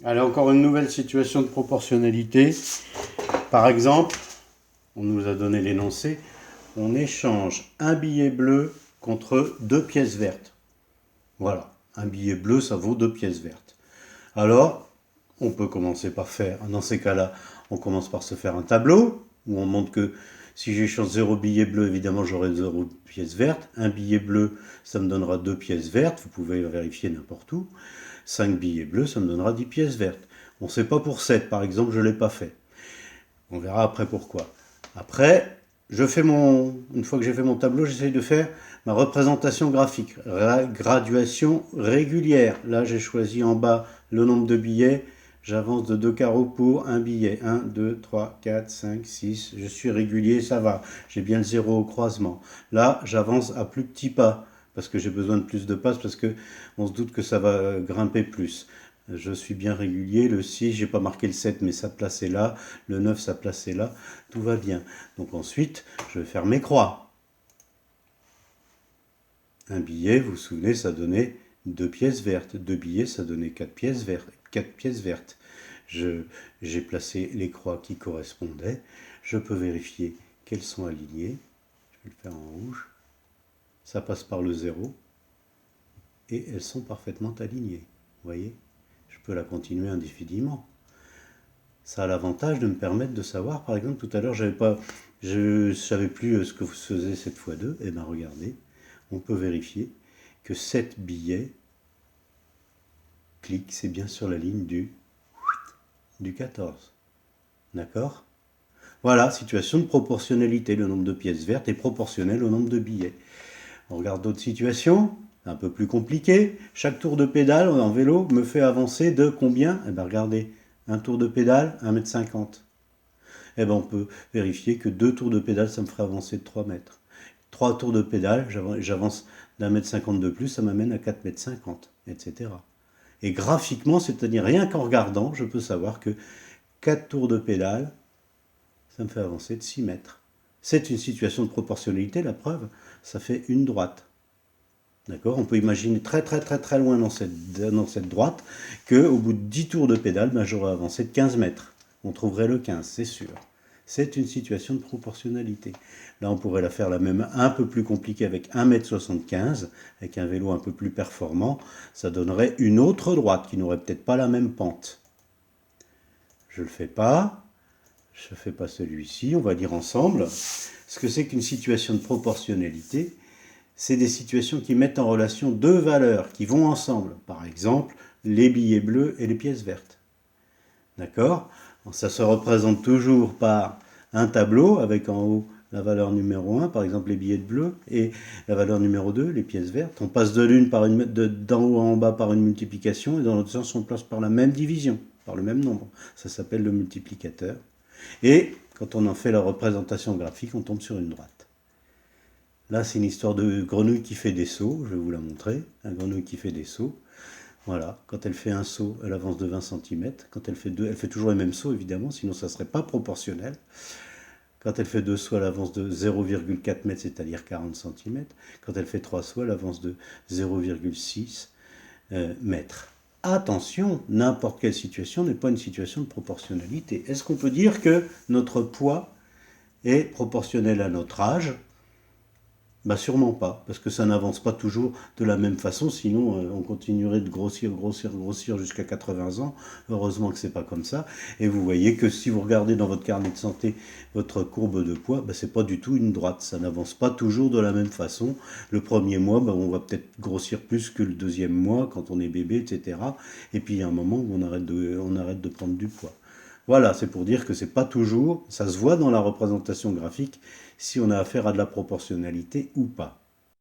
Allez, encore une nouvelle situation de proportionnalité. Par exemple, on nous a donné l'énoncé, on échange un billet bleu contre 2 pièces vertes. Voilà, un billet bleu, ça vaut 2 pièces vertes. Alors, on peut commencer par faire, dans ces cas-là, on commence par se faire un tableau, où on montre que si j'échange 0 billet bleu, évidemment j'aurai 0 pièces vertes. Un billet bleu, ça me donnera 2 pièces vertes, vous pouvez vérifier n'importe où. 5 billets bleus, ça me donnera 10 pièces vertes. On ne sait pas pour 7, par exemple, je ne l'ai pas fait. On verra après pourquoi. Après, une fois que j'ai fait mon tableau, j'essaye de faire ma représentation graphique. Graduation régulière. Là, j'ai choisi en bas le nombre de billets. J'avance de 2 carreaux pour un billet. 1, 2, 3, 4, 5, 6. Je suis régulier, ça va. J'ai bien le 0 au croisement. Là, j'avance à plus petits pas parce que j'ai besoin de plus de passes, parce qu'on se doute que ça va grimper plus. Je suis bien régulier. Le 6, j'ai pas marqué le 7, mais sa place est là. Le 9, sa place est là. Tout va bien. Donc ensuite, je vais faire mes croix. Un billet, vous vous souvenez, ça donnait 2 pièces vertes. 2 billets, ça donnait 4 pièces vertes. 4 pièces vertes. J'ai placé les croix qui correspondaient. Je peux vérifier qu'elles sont alignées. Je vais le faire en rouge. Ça passe par le 0. Et elles sont parfaitement alignées. Vous voyez ? Je peux la continuer indéfiniment. Ça a l'avantage de me permettre de savoir, par exemple, tout à l'heure, je ne savais plus ce que faisait 7 fois 2. Et bien regardez, on peut vérifier que 7 billets, clic, c'est bien sur la ligne du 14. D'accord ? Voilà, situation de proportionnalité. Le nombre de pièces vertes est proportionnel au nombre de billets. On regarde d'autres situations, un peu plus compliquées. Chaque tour de pédale en vélo me fait avancer de combien ? Eh bien regardez, un tour de pédale, 1,50 m. Eh bien on peut vérifier que 2 tours de pédale, ça me ferait avancer de 3 mètres. 3 tours de pédale, j'avance d'1,50 m de plus, ça m'amène à 4,50 m, etc. Et graphiquement, c'est-à-dire rien qu'en regardant, je peux savoir que 4 tours de pédale, ça me fait avancer de 6 mètres. C'est une situation de proportionnalité, la preuve, ça fait une droite. D'accord ? On peut imaginer très très très très loin dans cette droite qu'au bout de 10 tours de pédale, j'aurais avancé de 15 mètres. On trouverait le 15, c'est sûr. C'est une situation de proportionnalité. Là, on pourrait la faire la même un peu plus compliquée avec 1,75 m, avec un vélo un peu plus performant. Ça donnerait une autre droite qui n'aurait peut-être pas la même pente. Je ne le fais pas. Je ne fais pas celui-ci. On va lire ensemble. Ce que c'est qu'une situation de proportionnalité, c'est des situations qui mettent en relation deux valeurs qui vont ensemble. Par exemple, les billets bleus et les pièces vertes. D'accord ? Ça se représente toujours par un tableau avec en haut la valeur numéro 1, par exemple les billets de bleu, et la valeur numéro 2, les pièces vertes. On passe d'en haut en bas par une multiplication, et dans l'autre sens, on place par la même division, par le même nombre. Ça s'appelle le multiplicateur. Et quand on en fait la représentation graphique, on tombe sur une droite. Là, c'est une histoire de grenouille qui fait des sauts, je vais vous la montrer. La grenouille qui fait des sauts. Voilà, quand elle fait un saut, elle avance de 20 cm. Quand elle fait deux, elle fait toujours les mêmes sauts, évidemment, sinon ça ne serait pas proportionnel. Quand elle fait 2 sauts, elle avance de 0,4 m, c'est-à-dire 40 cm. Quand elle fait 3 sauts, elle avance de 0,6 mètres. Attention, n'importe quelle situation n'est pas une situation de proportionnalité. Est-ce qu'on peut dire que notre poids est proportionnel à notre âge ? Sûrement pas, parce que ça n'avance pas toujours de la même façon, sinon on continuerait de grossir jusqu'à 80 ans. Heureusement que c'est pas comme ça. Et vous voyez que si vous regardez dans votre carnet de santé votre courbe de poids, c'est pas du tout une droite, ça n'avance pas toujours de la même façon. Le premier mois, on va peut-être grossir plus que le deuxième mois quand on est bébé, etc. Et puis il y a un moment où on arrête de prendre du poids. Voilà, c'est pour dire que c'est pas toujours, ça se voit dans la représentation graphique, si on a affaire à de la proportionnalité ou pas.